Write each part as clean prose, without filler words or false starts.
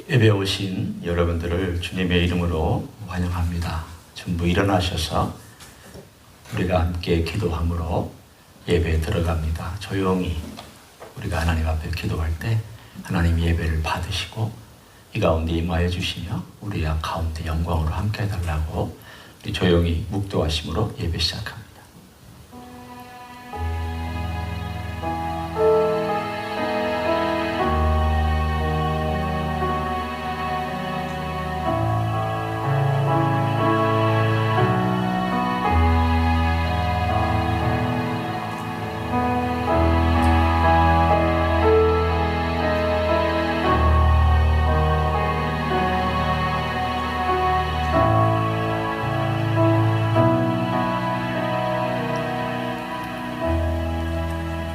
예배 오신 여러분들을 주님의 이름으로 환영합니다. 전부 일어나셔서 우리가 함께 기도함으로 예배에 들어갑니다. 조용히 우리가 하나님 앞에 기도할 때 하나님 예배를 받으시고 이 가운데 임하여 주시며 우리 가운데 영광으로 함께 해달라고 우리 조용히 묵도하심으로 예배 시작합니다.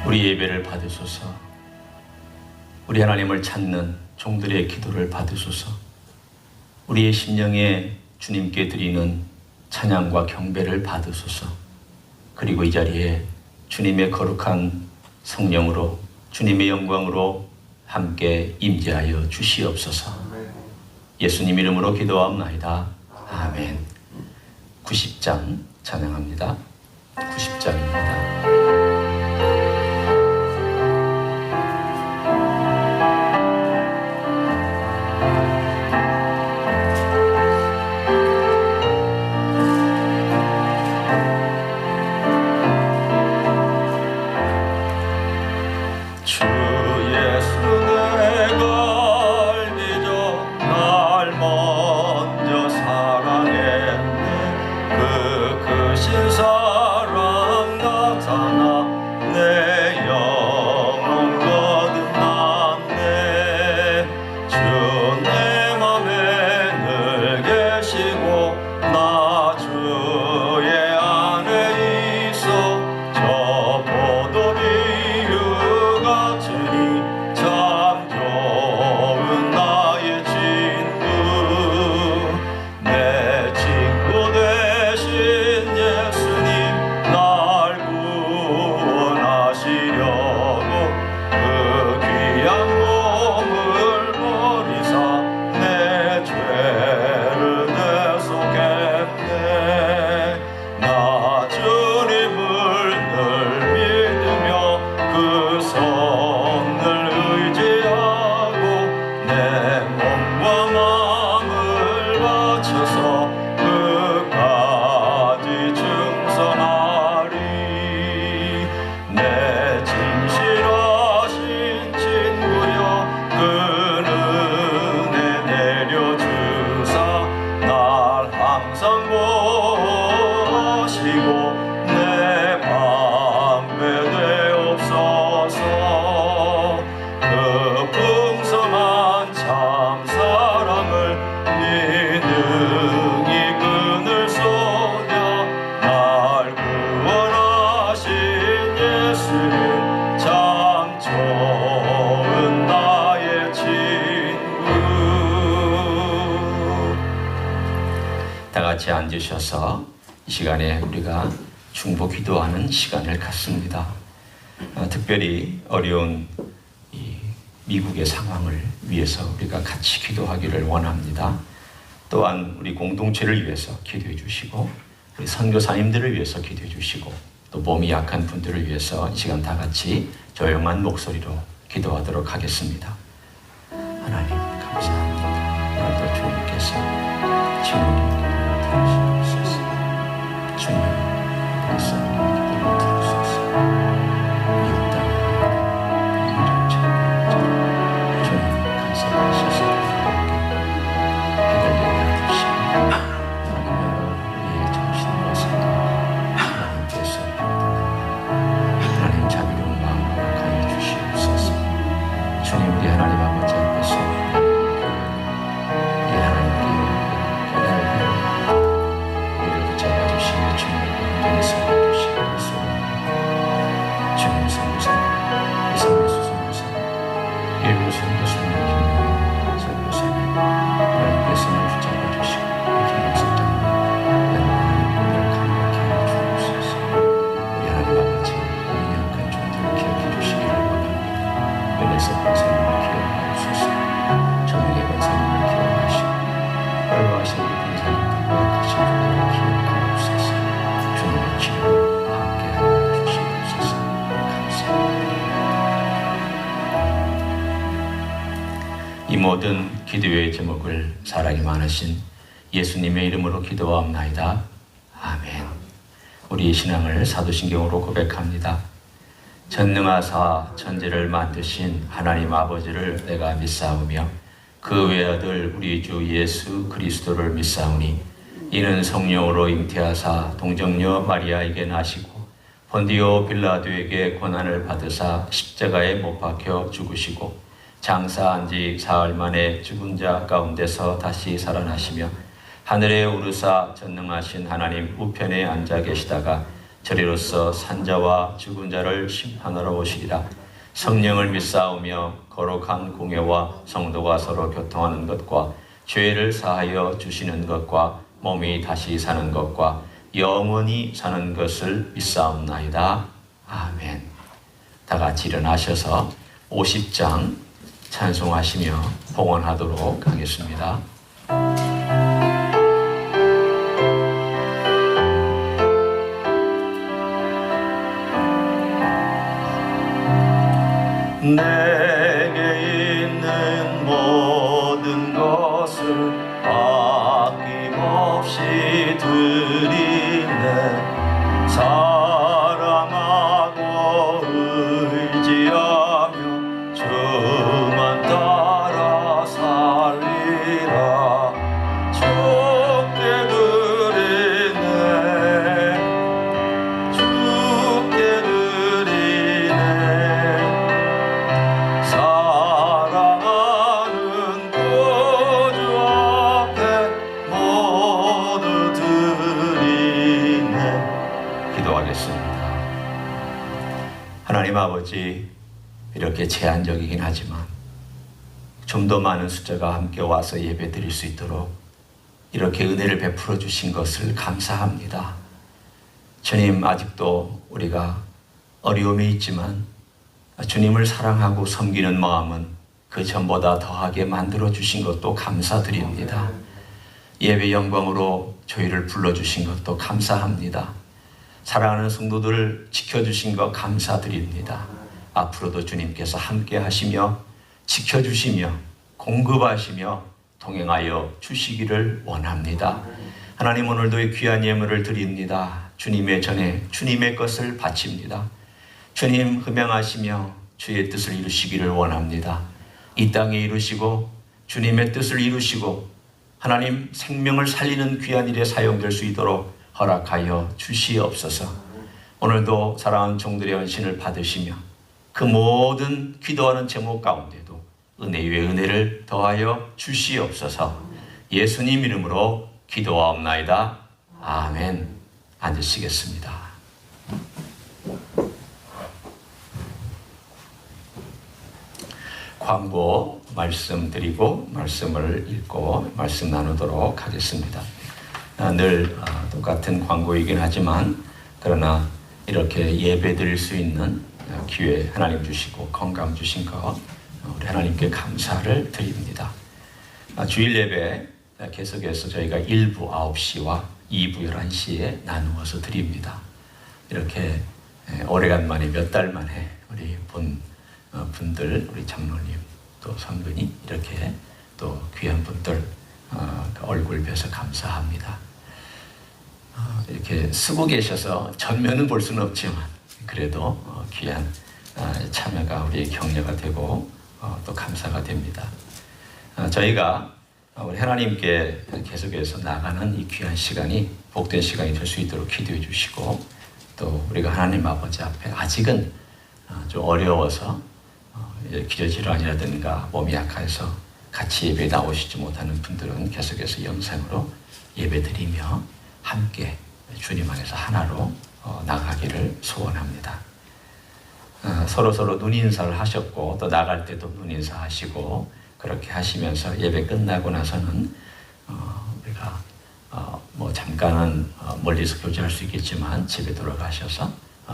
우리 예배를 받으소서. 우리 하나님을 찾는 종들의 기도를 받으소서. 우리의 심령에 주님께 드리는 찬양과 경배를 받으소서. 그리고 이 자리에 주님의 거룩한 성령으로 주님의 영광으로 함께 임재하여 주시옵소서. 예수님 이름으로 기도하옵나이다. 아멘. 90장 찬양합니다. 90장입니다. 같이 앉으셔서 이 시간에 우리가 중보 기도하는 시간을 갖습니다. 특별히 어려운 이 미국의 상황을 위해서 우리가 같이 기도하기를 원합니다. 또한 우리 공동체를 위해서 기도해 주시고 우리 선교사님들을 위해서 기도해 주시고 또 몸이 약한 분들을 위해서 이 시간 다 같이 조용한 목소리로 기도하도록 하겠습니다. 하나님 감사합니다. 오늘도 주님께서 지금 주시옵소서. 주님 그래서 기도를 들으소서. 이 땅에 일을 찾는 주님 간섭하셔서 해결되게 하시고 우리의 정신과 생각 하나님께서 하나님 자비로운 마음으로 가여 주시옵소서. 주님 우리 하나님 이 모든 기도의 제목을 사랑이 많으신 예수님의 이름으로 기도하옵나이다. 아멘. 우리 신앙을 사도신경으로 고백합니다. 전능하사 천지를 만드신 하나님 아버지를 내가 믿사오며 그 외아들 우리 주 예수 그리스도를 믿사오니 이는 성령으로 잉태하사 동정녀 마리아에게 나시고 본디오 빌라도에게 고난을 받으사 십자가에 못 박혀 죽으시고 장사한 지 사흘 만에 죽은 자 가운데서 다시 살아나시며 하늘에 오르사 전능하신 하나님 우편에 앉아 계시다가 저리로서 산자와 죽은 자를 심판하러 오시리라. 성령을 믿사오며 거룩한 공예와 성도가 서로 교통하는 것과 죄를 사하여 주시는 것과 몸이 다시 사는 것과 영원히 사는 것을 믿사옵나이다. 아멘. 다 같이 일어나셔서 50장 찬송하시며 봉헌하도록 하겠습니다. 내게 있는 모든 것을 아낌없이 드리네. 사랑하고 의지하며 주만 따라 살리라. 주께 드리네. 주께 드리네. 사랑하는 구주 앞에 모두 드리네. 기도하겠습니다. 하나님 아버지, 이렇게 제한적이긴 하지만 좀 더 많은 숫자가 함께 와서 예배 드릴 수 있도록 이렇게 은혜를 베풀어 주신 것을 감사합니다. 주님, 아직도 우리가 어려움이 있지만 주님을 사랑하고 섬기는 마음은 그 전보다 더하게 만들어 주신 것도 감사드립니다. 예배 영광으로 저희를 불러주신 것도 감사합니다. 사랑하는 성도들을 지켜주신 것 감사드립니다. 앞으로도 주님께서 함께 하시며 지켜주시며 공급하시며 동행하여 주시기를 원합니다. 하나님, 오늘도 이 귀한 예물을 드립니다. 주님의 전에 주님의 것을 바칩니다. 주님, 흠양하시며 주의 뜻을 이루시기를 원합니다. 이 땅에 이루시고 주님의 뜻을 이루시고 하나님 생명을 살리는 귀한 일에 사용될 수 있도록 허락하여 주시옵소서. 오늘도 사랑하는 종들의 헌신을 받으시며 그 모든 기도하는 제목 가운데도 은혜 위에 은혜를 더하여 주시옵소서. 예수님 이름으로 기도하옵나이다. 아멘. 앉으시겠습니다. 광고 말씀드리고 말씀을 읽고 말씀 나누도록 하겠습니다. 늘 똑같은 광고이긴 하지만 그러나 이렇게 예배 드릴 수 있는 기회 하나님 주시고 건강 주신 것 우리 하나님께 감사를 드립니다. 주일 예배 계속해서 저희가 1부 9시와 2부 11시에 나누어서 드립니다. 이렇게 오래간만에 몇 달 만에 우리 분들, 우리 장로님 또 성근이 이렇게 또 귀한 분들 얼굴 뵈서 감사합니다. 이렇게 쓰고 계셔서 전면은 볼 수는 없지만 그래도 귀한 참여가 우리의 격려가 되고 또 감사가 됩니다. 저희가 우리 하나님께 계속해서 나가는 이 귀한 시간이 복된 시간이 될 수 있도록 기도해 주시고 또 우리가 하나님 아버지 앞에 아직은 좀 어려워서 기저질환이라든가 몸이 약해서 같이 예배에 나오시지 못하는 분들은 계속해서 영상으로 예배드리며 함께 주님 안에서 하나로 나가기를 소원합니다. 서로 눈인사를 하셨고 또 나갈 때도 눈인사 하시고 그렇게 하시면서 예배 끝나고 나서는 우리가 뭐 잠깐은 멀리서 교제할 수 있겠지만 집에 돌아가셔서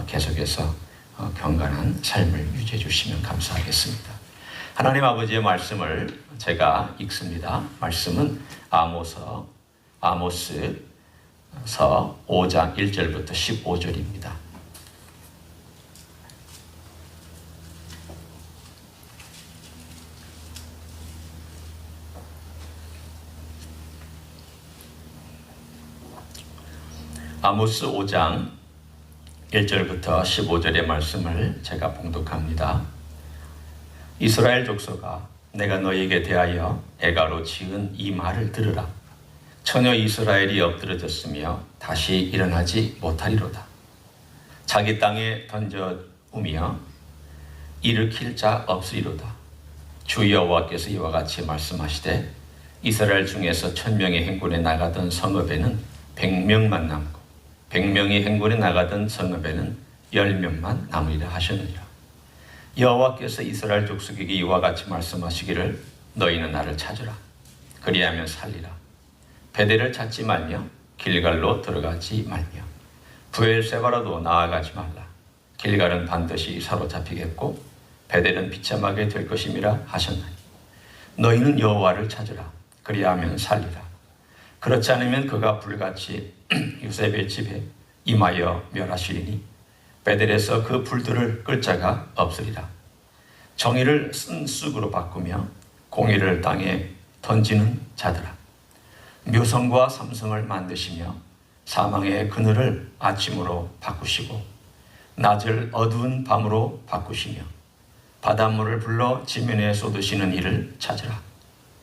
계속해서 경건한 삶을 유지해 주시면 감사하겠습니다. 하나님 아버지의 말씀을 제가 읽습니다. 말씀은 아모스서 5장 1절부터 15절입니다. 아모스 5장 1절부터 15절의 말씀을 제가 봉독합니다. 이스라엘 족속아, 내가 너희에게 대하여 애가로 지은 이 말을 들으라. 처녀 이스라엘이 엎드러졌으며 다시 일어나지 못하리로다. 자기 땅에 던져오며 일으킬 자 없으리로다. 주 여호와께서 이와 같이 말씀하시되 이스라엘 중에서 1000명의 행군에 나가던 성읍에는 100명만 남고 100명이 행군에 나가던 성읍에는 10명만 남으리라 하셨느니라. 여호와께서 이스라엘 족속에게 이와 같이 말씀하시기를 너희는 나를 찾으라. 그리하면 살리라. 베델을 찾지 말며 길갈로 들어가지 말며 브엘세바라도 나아가지 말라. 길갈은 반드시 사로잡히겠고 베델은 비참하게 될 것임이라 하셨나니 너희는 여호와를 찾으라. 그리하면 살리라. 그렇지 않으면 그가 불같이 요셉의 집에 임하여 멸하시리니 베델에서 그 불들을 끌 자가 없으리라. 정의를 쓴 쑥으로 바꾸며 공의를 땅에 던지는 자들아, 묘성과 삼성을 만드시며 사망의 그늘을 아침으로 바꾸시고 낮을 어두운 밤으로 바꾸시며 바닷물을 불러 지면에 쏟으시는 이를 찾으라.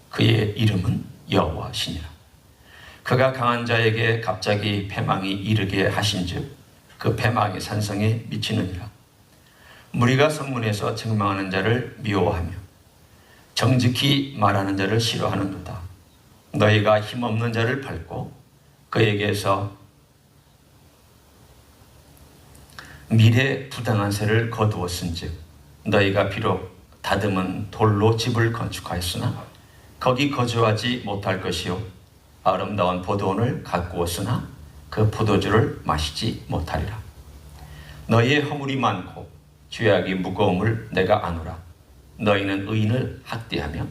그의 이름은 여호와시니라. 그가 강한 자에게 갑자기 패망이 이르게 하신즉 그 패망의 산성에 미치느니라. 무리가 성문에서 책망하는 자를 미워하며 정직히 말하는 자를 싫어하는도다. 너희가 힘없는 자를 밟고 그에게서 미래 부당한 세를 거두었은즉 너희가 비록 다듬은 돌로 집을 건축하였으나 거기 거주하지 못할 것이요 아름다운 포도원을 가꾸었으나 그 포도주를 마시지 못하리라. 너희의 허물이 많고 죄악이 무거움을 내가 아노라. 너희는 의인을 학대하며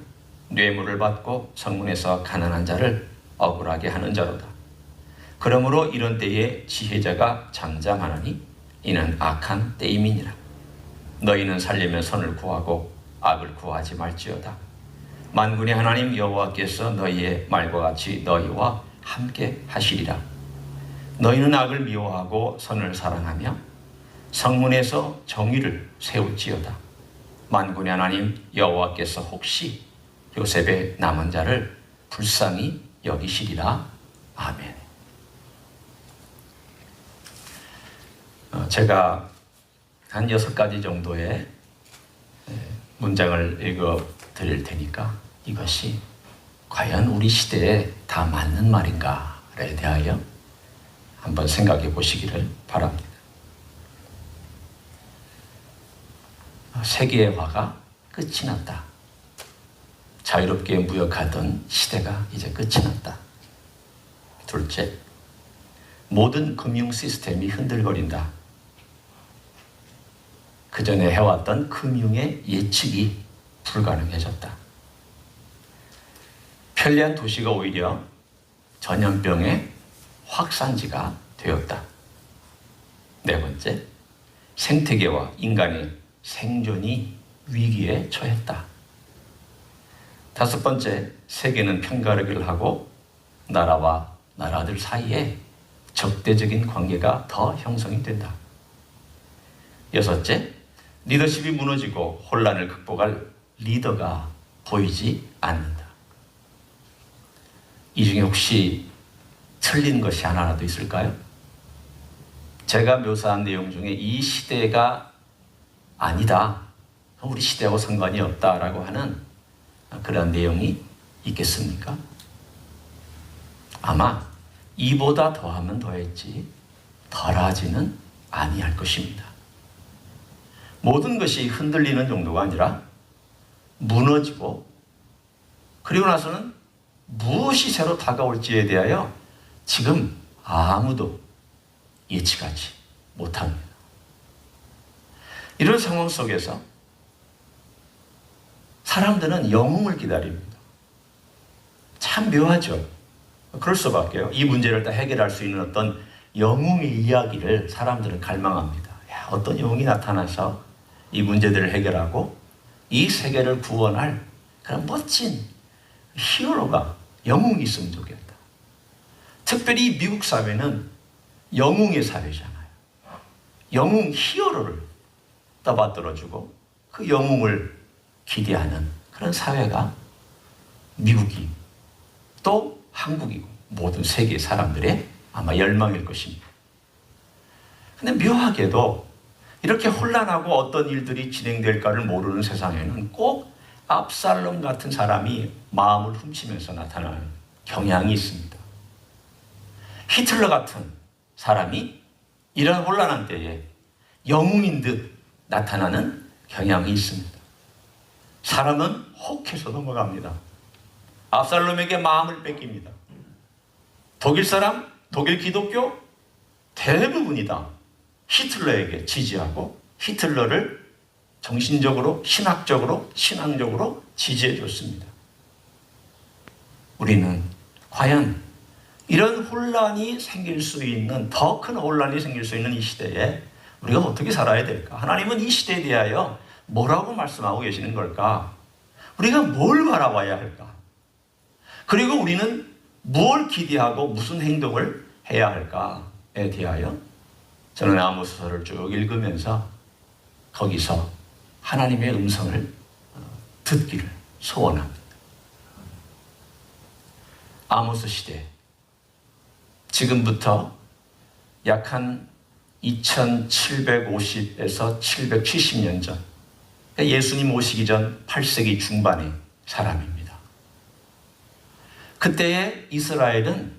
뇌물을 받고 성문에서 가난한 자를 억울하게 하는 자로다. 그러므로 이런 때에 지혜자가 장장하나니 이는 악한 때임이니라. 너희는 살려면 선을 구하고 악을 구하지 말지어다. 만군의 하나님 여호와께서 너희의 말과 같이 너희와 함께 하시리라. 너희는 악을 미워하고 선을 사랑하며 성문에서 정의를 세울지어다. 만군의 하나님 여호와께서 혹시 요셉의 남은 자를 불쌍히 여기시리라. 아멘. 제가 한 6가지 정도의 문장을 읽어 드릴 테니까 이것이 과연 우리 시대에 다 맞는 말인가에 대하여 한번 생각해 보시기를 바랍니다. 세계화가 끝이 났다. 자유롭게 무역하던 시대가 이제 끝이 났다. 둘째, 모든 금융 시스템이 흔들거린다. 그 전에 해왔던 금융의 예측이 불가능해졌다. 편리한 도시가 오히려 전염병의 확산지가 되었다. 네 번째, 생태계와 인간의 생존이 위기에 처했다. 다섯 번째, 세계는 편가르기를 하고 나라와 나라들 사이에 적대적인 관계가 더 형성이 된다. 여섯째, 리더십이 무너지고 혼란을 극복할 리더가 보이지 않는다. 이 중에 혹시 틀린 것이 하나라도 있을까요? 제가 묘사한 내용 중에 이 시대가 아니다, 우리 시대하고 상관이 없다라고 하는 그런 내용이 있겠습니까? 아마 이보다 더하면 더했지 덜하지는 아니할 것입니다. 모든 것이 흔들리는 정도가 아니라 무너지고 그리고 나서는 무엇이 새로 다가올지에 대하여 지금 아무도 예측하지 못합니다. 이런 상황 속에서 사람들은 영웅을 기다립니다. 참 묘하죠. 그럴 수밖에요. 이 문제를 다 해결할 수 있는 어떤 영웅의 이야기를 사람들은 갈망합니다. 어떤 영웅이 나타나서 이 문제들을 해결하고 이 세계를 구원할 그런 멋진 히어로가, 영웅이 있으면 좋겠다. 특별히 미국 사회는 영웅의 사회잖아요. 영웅 히어로를 떠받들어주고 그 영웅을 기대하는 그런 사회가 미국이 또 한국이고 모든 세계 사람들의 아마 열망일 것입니다. 근데 묘하게도 이렇게 혼란하고 어떤 일들이 진행될까를 모르는 세상에는 꼭 압살롬 같은 사람이 마음을 훔치면서 나타나는 경향이 있습니다. 히틀러 같은 사람이 이런 혼란한 때에 영웅인 듯 나타나는 경향이 있습니다. 사람은 혹해서 넘어갑니다. 압살롬에게 마음을 뺏깁니다. 독일 사람, 독일 기독교 대부분이 다 히틀러에게 지지하고 히틀러를 정신적으로, 신학적으로, 신앙적으로 지지해 줬습니다. 우리는 과연 이런 혼란이 생길 수 있는, 더 큰 혼란이 생길 수 있는 이 시대에 우리가 어떻게 살아야 될까? 하나님은 이 시대에 대하여 뭐라고 말씀하고 계시는 걸까? 우리가 뭘 바라봐야 할까? 그리고 우리는 뭘 기대하고 무슨 행동을 해야 할까에 대하여 저는 아모스서를 쭉 읽으면서 거기서 하나님의 음성을 듣기를 소원합니다. 아모스 시대, 지금부터 약 한 2750에서 770년 전, 예수님 오시기 전 8세기 중반의 사람입니다. 그때의 이스라엘은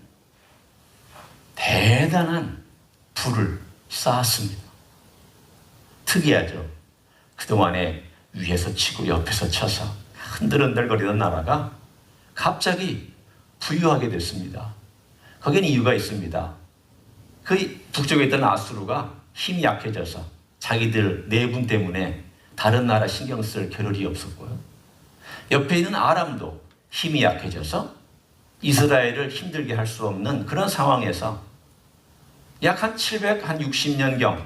대단한 불을 쌓았습니다. 특이하죠. 그동안에 위에서 치고 옆에서 쳐서 흔들흔들거리던 나라가 갑자기 부유하게 됐습니다. 거기는 이유가 있습니다. 그 북쪽에 있던 아수르가 힘이 약해져서 자기들 내분 때문에 다른 나라 신경 쓸 겨를이 없었고요. 옆에 있는 아람도 힘이 약해져서 이스라엘을 힘들게 할 수 없는 그런 상황에서 약 한 760년경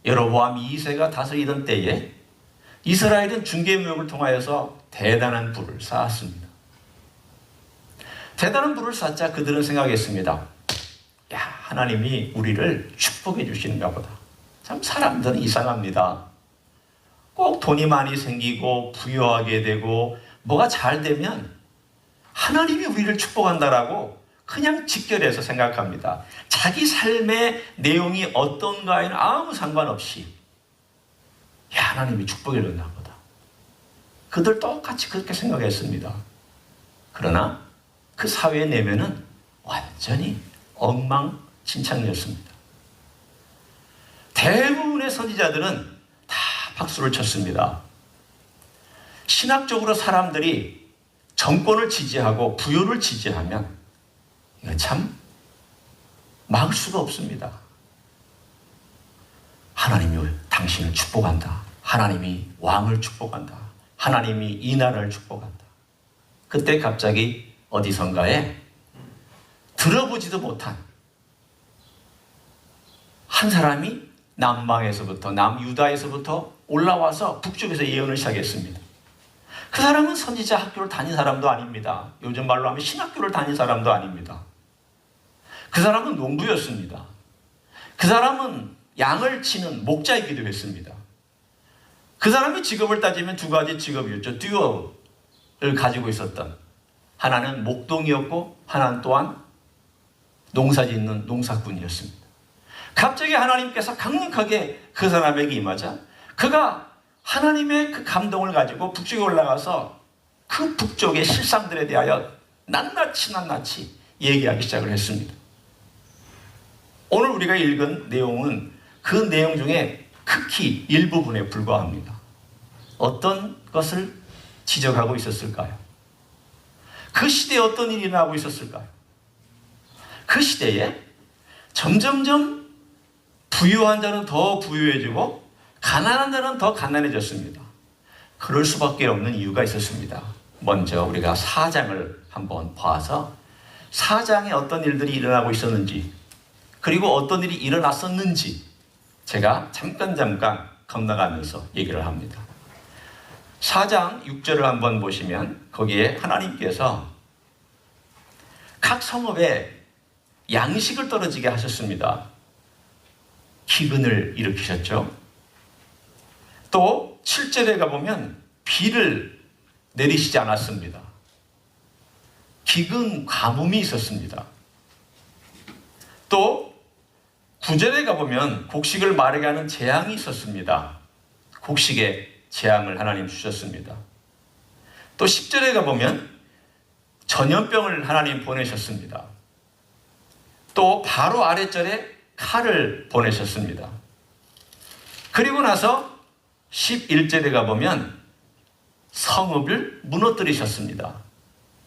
여로보암 2세가 다스리던 때에 이스라엘은 중개무역을 통하여서 대단한 부를 쌓았습니다. 대단한 부를 쌓자 그들은 생각했습니다. 야, 하나님이 우리를 축복해 주시는가 보다. 참 사람들은 이상합니다. 꼭 돈이 많이 생기고 부유하게 되고 뭐가 잘 되면 하나님이 우리를 축복한다라고 그냥 직결해서 생각합니다. 자기 삶의 내용이 어떤가에는 아무 상관없이 야, 하나님이 축복해 줬나 보다. 그들 똑같이 그렇게 생각했습니다. 그러나 그 사회의 내면은 완전히 엉망진창이었습니다. 대부분의 선지자들은 다 박수를 쳤습니다. 신학적으로 사람들이 정권을 지지하고 부유를 지지하면 이거 참 막을 수가 없습니다. 하나님이 당신을 축복한다. 하나님이 왕을 축복한다. 하나님이 이 나라를 축복한다. 그때 갑자기 어디선가에 들어보지도 못한 한 사람이 남방에서부터 남유다에서부터 올라와서 북쪽에서 예언을 시작했습니다. 그 사람은 선지자 학교를 다닌 사람도 아닙니다. 요즘 말로 하면 신학교를 다닌 사람도 아닙니다. 그 사람은 농부였습니다. 그 사람은 양을 치는 목자이기도 했습니다. 그 사람의 직업을 따지면 두 가지 직업이었죠. 듀오를 가지고 있었던, 하나는 목동이었고 하나는 또한 농사짓는 농사꾼이었습니다. 갑자기 하나님께서 강력하게 그 사람에게 임하자 그가 하나님의 그 감동을 가지고 북쪽에 올라가서 그 북쪽의 실상들에 대하여 낱낱이 얘기하기 시작을 했습니다. 오늘 우리가 읽은 내용은 그 내용 중에 극히 일부분에 불과합니다. 어떤 것을 지적하고 있었을까요? 그 시대에 어떤 일이 일어나고 있었을까요? 그 시대에 점점점 부유한 자는 더 부유해지고 가난한 자는 더 가난해졌습니다. 그럴 수밖에 없는 이유가 있었습니다. 먼저 우리가 4장을 한번 봐서 4장에 어떤 일들이 일어나고 있었는지 그리고 어떤 일이 일어났었는지 제가 잠깐 건너가면서 얘기를 합니다. 4장 6절을 한번 보시면 거기에 하나님께서 각 성읍에 양식을 떨어지게 하셨습니다. 기근을 일으키셨죠. 또 7절에 가보면 비를 내리시지 않았습니다. 기근, 가뭄이 있었습니다. 또 9절에 가보면 곡식을 마르게 하는 재앙이 있었습니다. 곡식에 재앙을 하나님 주셨습니다. 또 10절에 가보면 전염병을 하나님 보내셨습니다. 또 바로 아래절에 칼을 보내셨습니다. 그리고 나서 11절에 가보면 성읍을 무너뜨리셨습니다.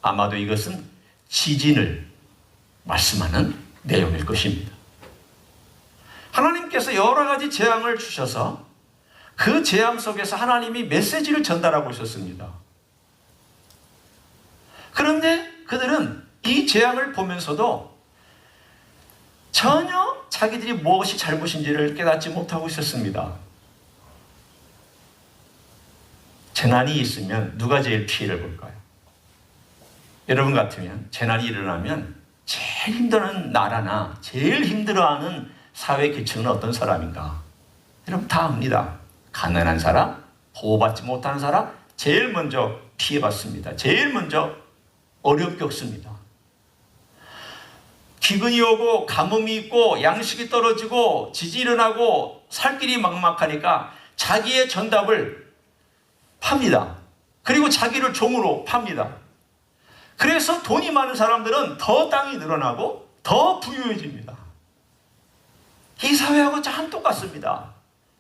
아마도 이것은 지진을 말씀하는 내용일 것입니다. 하나님께서 여러 가지 재앙을 주셔서 그 재앙 속에서 하나님이 메시지를 전달하고 있었습니다. 그런데 그들은 이 재앙을 보면서도 전혀 자기들이 무엇이 잘못인지를 깨닫지 못하고 있었습니다. 재난이 있으면 누가 제일 피해를 볼까요? 여러분 같으면 재난이 일어나면 제일 힘드는 나라나 제일 힘들어하는 사회 계층은 어떤 사람인가? 여러분 다 압니다. 가난한 사람, 보호받지 못하는 사람, 제일 먼저 피해받습니다. 제일 먼저 어렵게 겪습니다. 기근이 오고 가뭄이 있고 양식이 떨어지고 지진이 일어나고 살 길이 막막하니까 자기의 전답을 팝니다. 그리고 자기를 종으로 팝니다. 그래서 돈이 많은 사람들은 더 땅이 늘어나고 더 부유해집니다. 이 사회하고 참 똑같습니다.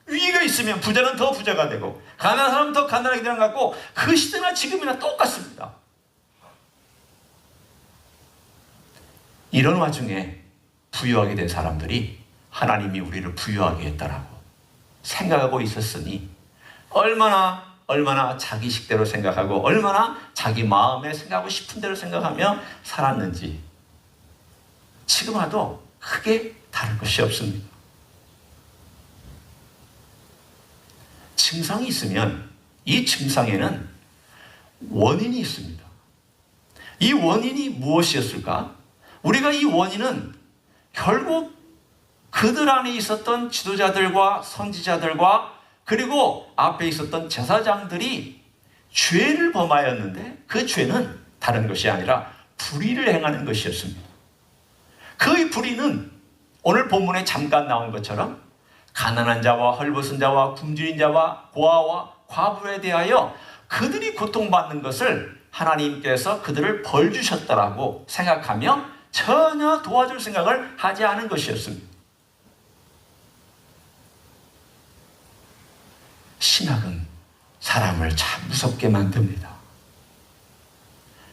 위기가 있으면 부자는 더 부자가 되고 가난한 사람은 더 가난하게 되는 것 같고 그 시대나 지금이나 똑같습니다. 이런 와중에 부유하게 된 사람들이 하나님이 우리를 부유하게 했다라고 생각하고 있었으니 얼마나 자기 식대로 생각하고 얼마나 자기 마음에 생각하고 싶은 대로 생각하며 살았는지 지금 와도 크게 다를 것이 없습니다. 증상이 있으면 이 증상에는 원인이 있습니다. 이 원인이 무엇이었을까? 우리가 이 원인은 결국 그들 안에 있었던 지도자들과 선지자들과 그리고 앞에 있었던 제사장들이 죄를 범하였는데 그 죄는 다른 것이 아니라 불의를 행하는 것이었습니다. 그 불의는 오늘 본문에 잠깐 나온 것처럼 가난한 자와 헐벗은 자와 굶주린 자와 고아와 과부에 대하여 그들이 고통받는 것을 하나님께서 그들을 벌 주셨다라고 생각하며 전혀 도와줄 생각을 하지 않은 것이었습니다. 신학은 사람을 참 무섭게 만듭니다.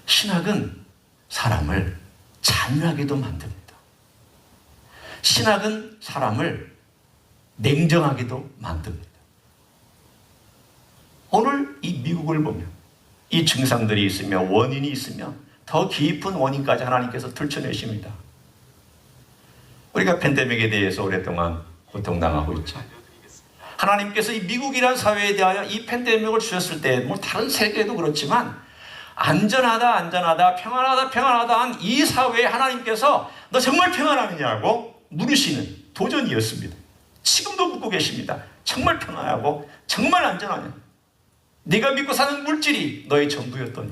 신학은 사람을 잔인하게도 만듭니다. 신학은 사람을 냉정하게도 만듭니다. 오늘 이 미국을 보면 이 증상들이 있으며 원인이 있으며 더 깊은 원인까지 하나님께서 들춰내십니다. 우리가 팬데믹에 대해서 오랫동안 고통당하고 있죠. 하나님께서 이 미국이라는 사회에 대하여 이 팬데믹을 주셨을 때 뭐 다른 세계도 그렇지만 안전하다 평안하다 한 이 사회에 하나님께서 너 정말 평안하느냐고 물으시는 도전이었습니다. 지금도 묻고 계십니다. 정말 평안하고 정말 안전하냐? 네가 믿고 사는 물질이 너의 전부였더냐?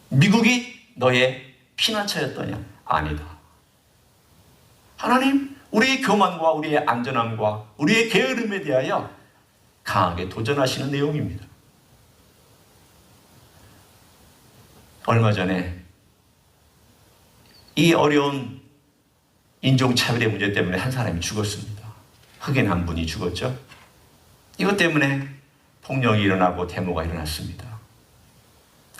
미국이 너의 피난처였더냐? 아니다. 하나님 우리의 교만과 우리의 안전함과 우리의 게으름에 대하여 강하게 도전하시는 내용입니다. 얼마 전에 이 어려운 인종차별의 문제 때문에 한 사람이 죽었습니다. 흑인 한 분이 죽었죠. 이것 때문에 폭력이 일어나고 데모가 일어났습니다.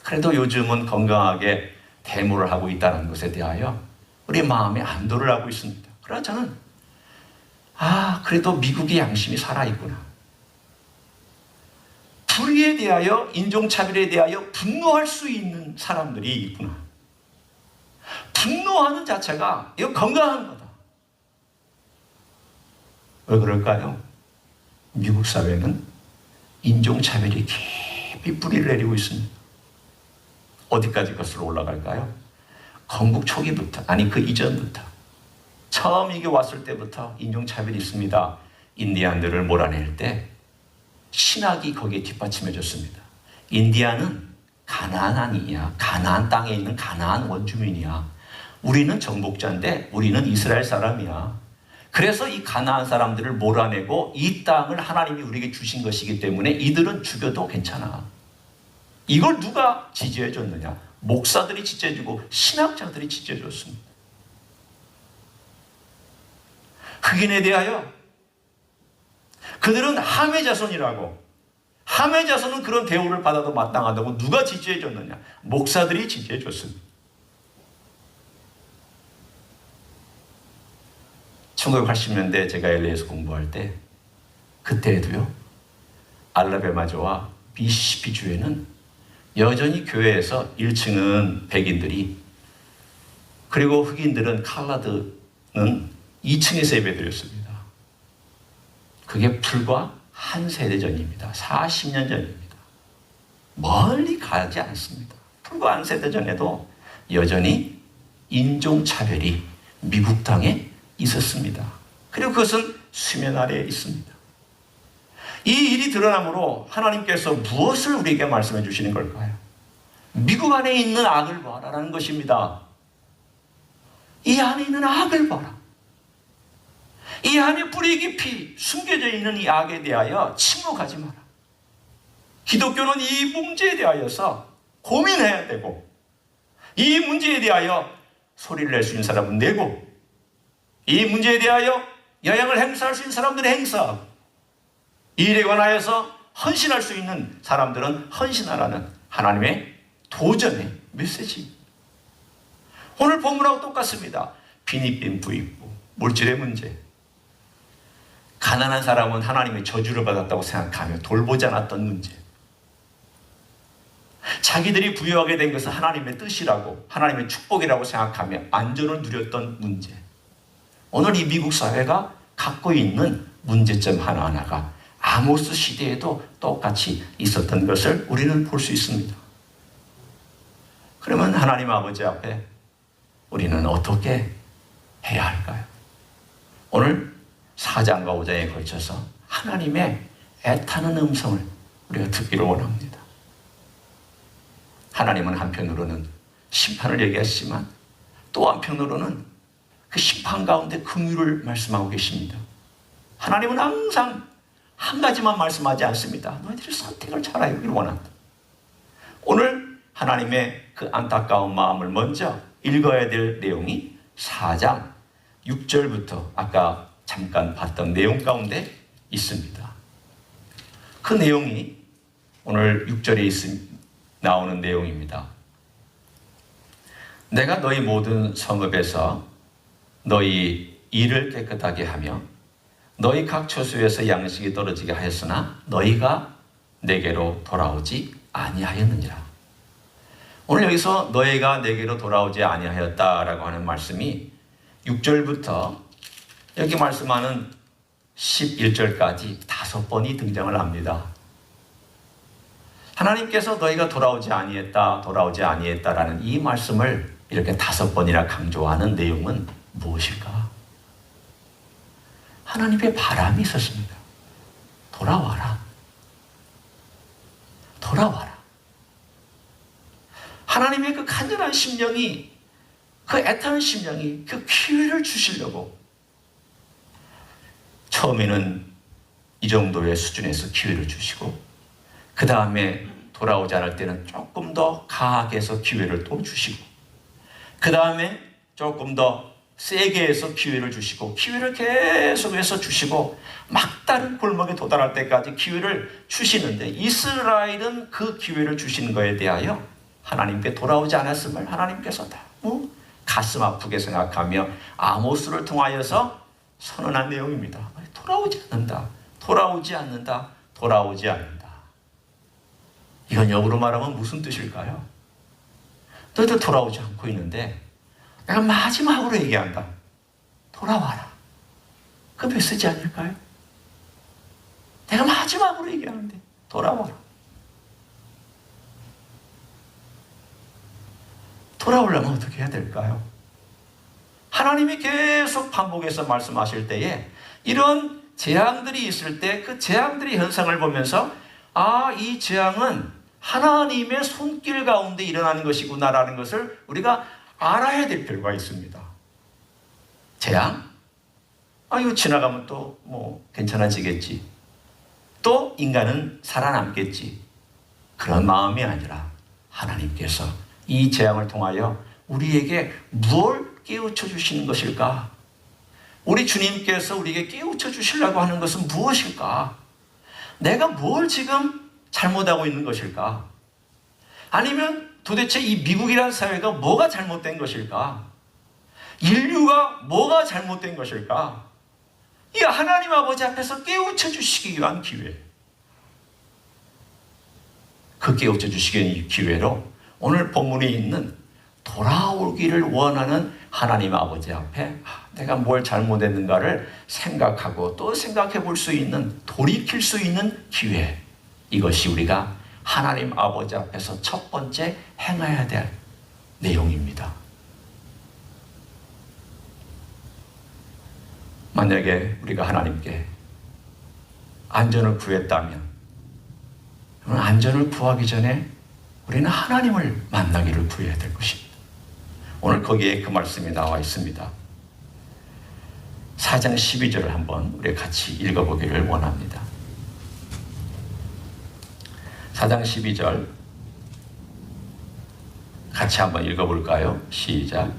그래도 요즘은 건강하게 데모를 하고 있다는 것에 대하여 우리 마음에 안도를 하고 있습니다. 그러나 저는 그래도 미국의 양심이 살아있구나. 불의에 대하여 인종차별에 대하여 분노할 수 있는 사람들이 있구나. 분노하는 자체가 이거 건강한 거다. 왜 그럴까요? 미국 사회는 인종차별이 깊이 뿌리를 내리고 있습니다. 어디까지 거슬러 올라갈까요? 건국 초기부터, 아니 그 이전부터, 처음 이게 왔을 때부터 인종차별이 있습니다. 인디안들을 몰아낼 때 신학이 거기에 뒷받침해 줬습니다. 인디안은 가나안이야. 가나안 땅에 있는 가나안 원주민이야. 우리는 정복자인데 우리는 이스라엘 사람이야. 그래서 이 가나안 사람들을 몰아내고 이 땅을 하나님이 우리에게 주신 것이기 때문에 이들은 죽여도 괜찮아. 이걸 누가 지지해 줬느냐? 목사들이 지지해주고 신학자들이 지지해 줬습니다. 흑인에 대하여 그들은 함의 자손이라고, 함의 자손은 그런 대우를 받아도 마땅하다고 누가 지지해 줬느냐? 목사들이 지지해 줬습니다. 1980년대 제가 LA에서 공부할 때 그때에도요, 알라바마주와 미시시피 주에는 여전히 교회에서 1층은 백인들이, 그리고 흑인들은 칼라드는 2층에서 예배드렸습니다. 그게 불과 한 세대 전입니다. 40년 전입니다. 멀리 가지 않습니다. 불과 한 세대 전에도 여전히 인종차별이 미국 땅에 있었습니다. 그리고 그것은 수면 아래에 있습니다. 이 일이 드러나므로 하나님께서 무엇을 우리에게 말씀해 주시는 걸까요? 미국 안에 있는 악을 봐라라는 것입니다. 이 안에 있는 악을 봐라. 이 안에 뿌리 깊이 숨겨져 있는 이 악에 대하여 침묵하지 마라. 기독교는 이 문제에 대하여서 고민해야 되고, 이 문제에 대하여 소리를 낼 수 있는 사람은 내고, 이 문제에 대하여 영향을 행사할 수 있는 사람들은 행사하고, 이 일에 관하여서 헌신할 수 있는 사람들은 헌신하라는 하나님의 도전의 메시지. 오늘 본문하고 똑같습니다. 빈익빈 부익부, 물질의 문제. 가난한 사람은 하나님의 저주를 받았다고 생각하며 돌보지 않았던 문제. 자기들이 부유하게 된 것은 하나님의 뜻이라고, 하나님의 축복이라고 생각하며 안전을 누렸던 문제. 오늘 이 미국 사회가 갖고 있는 문제점 하나하나가 아모스 시대에도 똑같이 있었던 것을 우리는 볼 수 있습니다. 그러면 하나님 아버지 앞에 우리는 어떻게 해야 할까요? 오늘 4장과 5장에 걸쳐서 하나님의 애타는 음성을 우리가 듣기를 원합니다. 하나님은 한편으로는 심판을 얘기하시지만 또 한편으로는 그 심판 가운데 긍휼을 말씀하고 계십니다. 하나님은 항상 한 가지만 말씀하지 않습니다. 너희들이 선택을 잘하기를 원한다. 오늘 하나님의 그 안타까운 마음을 먼저 읽어야 될 내용이 4장 6절부터 아까 잠깐 봤던 내용 가운데 있습니다. 그 내용이 오늘 6절에 나오는 내용입니다. 내가 너희 모든 성읍에서 너희 일을 깨끗하게 하며 너희 각 처소에서 양식이 떨어지게 하였으나 너희가 내게로 돌아오지 아니하였느니라. 오늘 여기서 너희가 내게로 돌아오지 아니하였다라고 하는 말씀이 6절부터 여기 말씀하는 11절까지 5번이 등장을 합니다. 하나님께서 너희가 돌아오지 아니했다, 돌아오지 아니했다라는 이 말씀을 이렇게 5번이나 강조하는 내용은 무엇일까? 하나님의 바람이 있었습니다. 돌아와라. 돌아와라. 하나님의 그 간절한 심령이, 그 애타는 심령이 그 기회를 주시려고 처음에는 이 정도의 수준에서 기회를 주시고 그 다음에 돌아오지 않을 때는 조금 더 가하게 해서 기회를 또 주시고 그 다음에 조금 더 세게 해서 기회를 주시고 기회를 계속해서 주시고 막다른 골목에 도달할 때까지 기회를 주시는데 이스라엘은 그 기회를 주시는 것에 대하여 하나님께 돌아오지 않았음을 하나님께서 너무 가슴 아프게 생각하며 아모스를 통하여서 선언한 내용입니다. 돌아오지 않는다. 돌아오지 않는다. 돌아오지 않는다. 이건 역으로 말하면 무슨 뜻일까요? 너희들 돌아오지 않고 있는데 내가 마지막으로 얘기한다. 돌아와라. 그 메시지 아닐까요? 내가 마지막으로 얘기하는데 돌아와라. 돌아오려면 어떻게 해야 될까요? 하나님이 계속 반복해서 말씀하실 때에 이런 재앙들이 있을 때 그 재앙들의 현상을 보면서 이 재앙은 하나님의 손길 가운데 일어나는 것이구나라는 것을 우리가 알아야 될 필요가 있습니다. 재앙? 이거 지나가면 또 괜찮아지겠지. 또 인간은 살아남겠지. 그런 마음이 아니라 하나님께서 이 재앙을 통하여 우리에게 무엇을 깨우쳐 주시는 것일까? 우리 주님께서 우리에게 깨우쳐 주시려고 하는 것은 무엇일까? 내가 뭘 지금 잘못하고 있는 것일까? 아니면 도대체 이 미국이라는 사회가 뭐가 잘못된 것일까? 인류가 뭐가 잘못된 것일까? 이 하나님 아버지 앞에서 깨우쳐 주시기 위한 기회. 그 깨우쳐 주시기 위한 기회로 오늘 본문에 있는 돌아오기를 원하는 하나님 아버지 앞에 내가 뭘 잘못했는가를 생각하고 또 생각해 볼 수 있는, 돌이킬 수 있는 기회. 이것이 우리가 하나님 아버지 앞에서 첫 번째 행해야 될 내용입니다. 만약에 우리가 하나님께 안전을 구했다면, 안전을 구하기 전에 우리는 하나님을 만나기를 구해야 될 것입니다. 오늘 거기에 그 말씀이 나와 있습니다. 4장 12절을 한번 우리 같이 읽어보기를 원합니다. 4장 12절 같이 한번 읽어볼까요? 시작.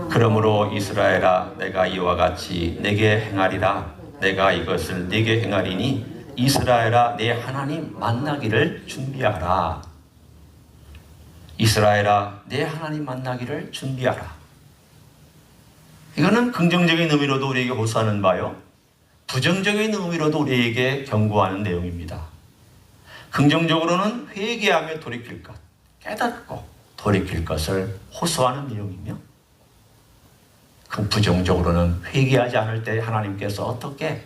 그러므로 이스라엘아, 내가 이와 같이 내게 행하리라. 내가 이것을 네게 행하리니 이스라엘아, 내 하나님 만나기를 준비하라. 이스라엘아, 내 하나님 만나기를 준비하라. 이거는 긍정적인 의미로도 우리에게 호소하는 바요, 부정적인 의미로도 우리에게 경고하는 내용입니다. 긍정적으로는 회개하며 돌이킬 것, 깨닫고 돌이킬 것을 호소하는 내용이며, 그 부정적으로는 회개하지 않을 때 하나님께서 어떻게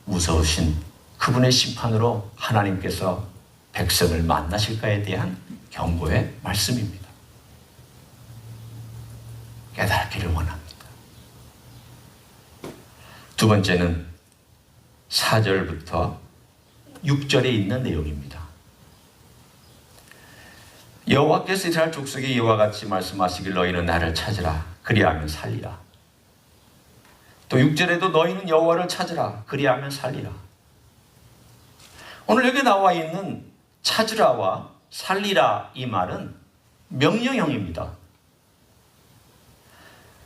무서우신 그분의 심판으로 하나님께서 백성을 만나실까에 대한 경고의 말씀입니다. 깨닫기를 원합니다. 두 번째는 4절부터 6절에 있는 내용입니다. 여호와께서 이스라엘 족속에 이와 같이 말씀하시길 너희는 나를 찾으라. 그리하면 살리라. 또 6절에도 너희는 여호와를 찾으라. 그리하면 살리라. 오늘 여기 나와 있는 찾으라와 살리라 이 말은 명령형입니다.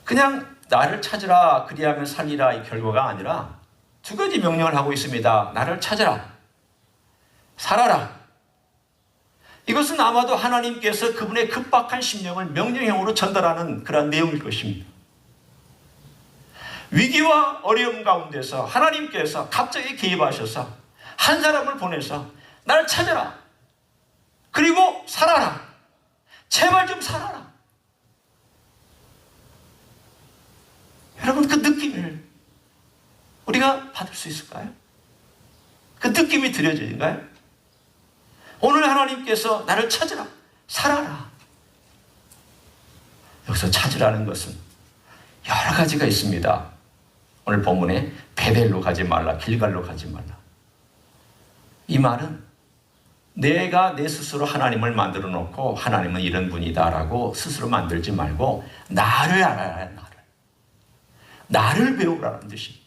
그냥 나를 찾으라 그리하면 살리라 이 결과가 아니라 두 가지 명령을 하고 있습니다. 나를 찾으라, 살아라. 이것은 아마도 하나님께서 그분의 급박한 심령을 명령형으로 전달하는 그런 내용일 것입니다. 위기와 어려움 가운데서 하나님께서 갑자기 개입하셔서 한 사람을 보내서 나를 찾아라. 그리고 살아라. 제발 좀 살아라. 여러분, 그 느낌을 우리가 받을 수 있을까요? 그 느낌이 들려지는가요? 오늘 하나님께서 나를 찾으라. 살아라. 여기서 찾으라는 것은 여러 가지가 있습니다. 오늘 본문에 베델로 가지 말라, 길갈로 가지 말라. 이 말은 내가 내 스스로 하나님을 만들어 놓고 하나님은 이런 분이다라고 스스로 만들지 말고 나를 알아야, 나를 배우라는 뜻입니다.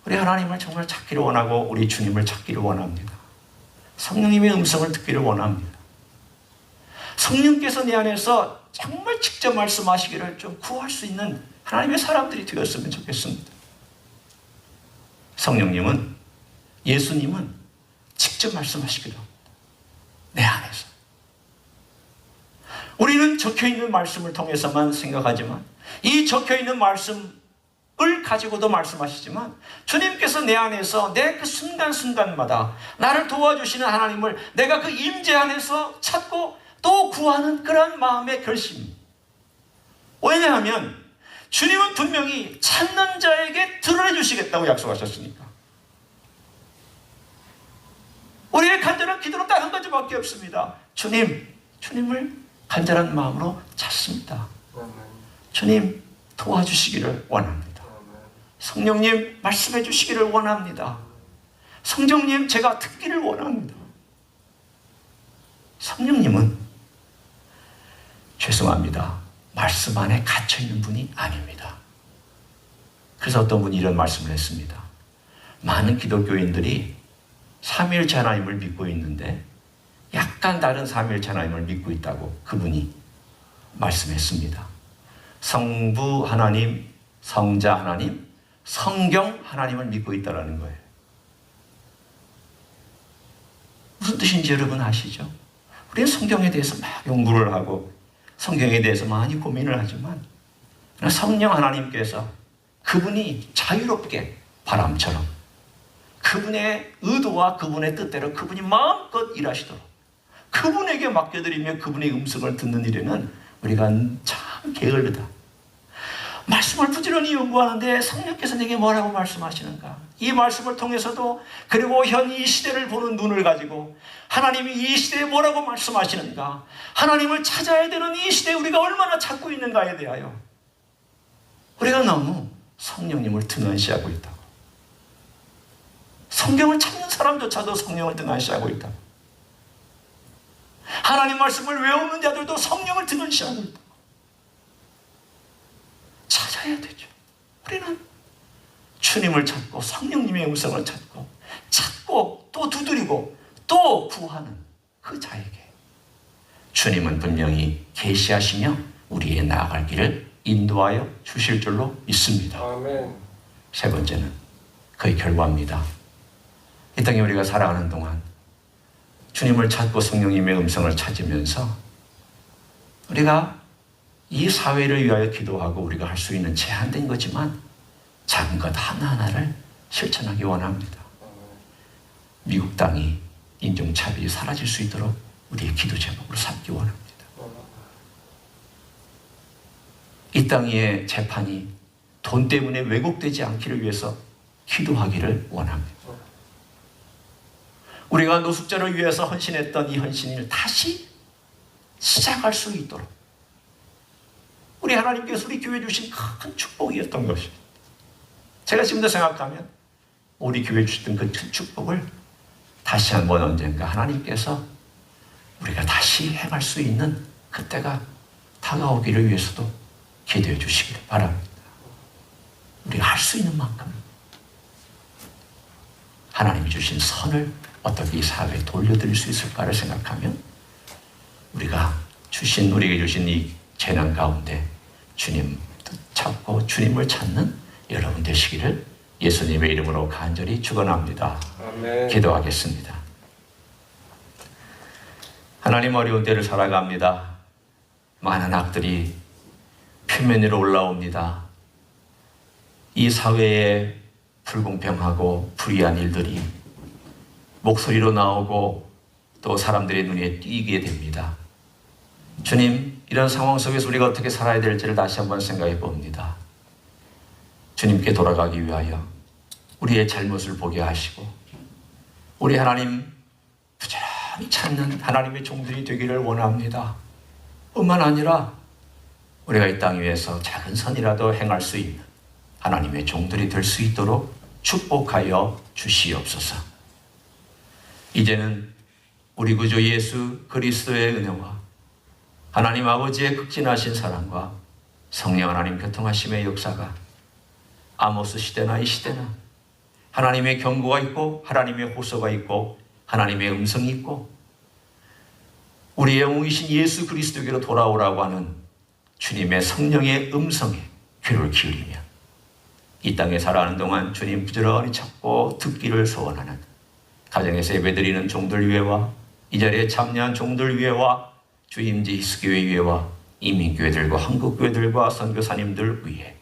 우리 하나님을 정말 찾기를 원하고 우리 주님을 찾기를 원합니다. 성령님의 음성을 듣기를 원합니다. 성령께서 내 안에서 정말 직접 말씀하시기를 좀 구할 수 있는 하나님의 사람들이 되었으면 좋겠습니다. 성령님은, 예수님은 직접 말씀하시기도 합니다. 내 안에서. 우리는 적혀있는 말씀을 통해서만 생각하지만 이 적혀있는 말씀을 가지고도 말씀하시지만 주님께서 내 안에서 내 그 순간순간마다 나를 도와주시는 하나님을 내가 그 임재 안에서 찾고 또 구하는 그런 마음의 결심. 왜냐하면 주님은 분명히 찾는 자에게 드러내 주시겠다고 약속하셨으니까. 우리의 간절한 기도는 딱 한 가지밖에 없습니다. 주님을 간절한 마음으로 찾습니다. 주님 도와주시기를 원합니다. 성령님 말씀해 주시기를 원합니다. 성령님 제가 듣기를 원합니다. 성령님은 죄송합니다. 말씀 안에 갇혀있는 분이 아닙니다. 그래서 어떤 분이 이런 말씀을 했습니다. 많은 기독교인들이 삼위일체 하나님을 믿고 있는데 약간 다른 삼위일체 하나님을 믿고 있다고 그분이 말씀했습니다. 성부 하나님, 성자 하나님, 성경 하나님을 믿고 있다는 거예요. 무슨 뜻인지 여러분 아시죠? 우리는 성경에 대해서 막 연구를 하고 성경에 대해서 많이 고민을 하지만 성령 하나님께서 그분이 자유롭게 바람처럼 그분의 의도와 그분의 뜻대로 그분이 마음껏 일하시도록 그분에게 맡겨드리며 그분의 음성을 듣는 일에는 우리가 참 게을르다. 말씀을 부지런히 연구하는데 성령께서 내게 뭐라고 말씀하시는가? 이 말씀을 통해서도 그리고 현 이 시대를 보는 눈을 가지고 하나님이 이 시대에 뭐라고 말씀하시는가? 하나님을 찾아야 되는 이 시대에 우리가 얼마나 찾고 있는가에 대하여 우리가 너무 성령님을 등한시하고 있다고. 성경을 찾는 사람조차도 성령을 등한시하고 있다고. 하나님 말씀을 외우는 자들도 성령을 등한시하고 있다고. 찾아야 되죠. 우리는 주님을 찾고 성령님의 음성을 찾고 또 두드리고 또 구하는 그 자에게 주님은 분명히 계시하시며 우리의 나아갈 길을 인도하여 주실 줄로 믿습니다. 아멘. 세 번째는 그의 결과입니다. 이 땅에 우리가 살아가는 동안 주님을 찾고 성령님의 음성을 찾으면서 우리가 이 사회를 위하여 기도하고 우리가 할 수 있는 제한된 거지만 작은 것 하나하나를 실천하기 원합니다. 미국 땅이 인종차별이 사라질 수 있도록 우리의 기도 제목으로 삼기 원합니다. 이 땅의 재판이 돈 때문에 왜곡되지 않기를 위해서 기도하기를 원합니다. 우리가 노숙자를 위해서 헌신했던 이 헌신을 다시 시작할 수 있도록 우리 하나님께서 우리 교회 주신 큰 축복이었던 것입니다. 제가 지금도 생각하면 우리 교회 주셨던 그 축복을 다시 한번 언젠가 하나님께서 우리가 다시 행할 수 있는 그때가 다가오기를 위해서도 기도해 주시기를 바랍니다. 우리가 할 수 있는 만큼 하나님이 주신 선을 어떻게 이 사회에 돌려드릴 수 있을까를 생각하면 우리가 우리에게 주신 이 재난 가운데 주님 찾고 주님을 찾는 여러분 되시기를 예수님의 이름으로 간절히 축원합니다. 아멘. 기도하겠습니다. 하나님, 어려운 때를 살아갑니다. 많은 악들이 표면 위로 올라옵니다. 이 사회에 불공평하고 불의한 일들이 목소리로 나오고 또 사람들의 눈에 띄게 됩니다. 주님, 이런 상황 속에서 우리가 어떻게 살아야 될지를 다시 한번 생각해 봅니다. 주님께 돌아가기 위하여 우리의 잘못을 보게 하시고 우리 하나님 부지런히 찾는 하나님의 종들이 되기를 원합니다. 뿐만 아니라 우리가 이 땅 위에서 작은 선이라도 행할 수 있는 하나님의 종들이 될 수 있도록 축복하여 주시옵소서. 이제는 우리 구주 예수 그리스도의 은혜와 하나님 아버지의 극진하신 사랑과 성령 하나님 교통하심의 역사가 아모스 시대나 이 시대나 하나님의 경고가 있고 하나님의 호소가 있고 하나님의 음성이 있고 우리의 영웅이신 예수 그리스도께로 돌아오라고 하는 주님의 성령의 음성에 귀를 기울이며 이 땅에 살아가는 동안 주님 부지런히 찾고 듣기를 소원하는 가정에서 예배드리는 종들 위에와 이 자리에 참여한 종들 위에와 주임지 히스교회 위에와 이민교회들과 한국교회들과 선교사님들 위에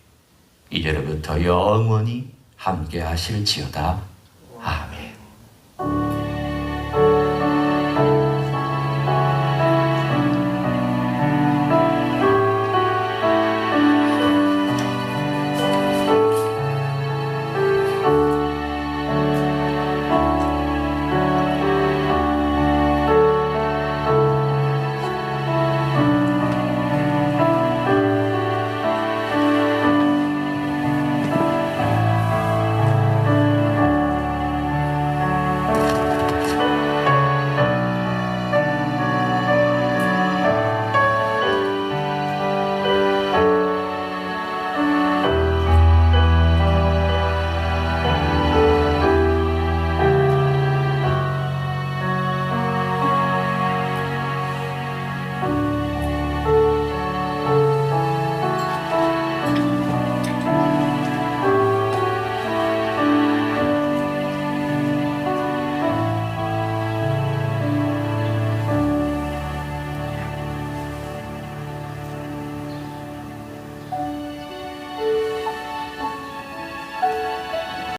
이제로부터 영원히 함께 하실지어다. 아멘.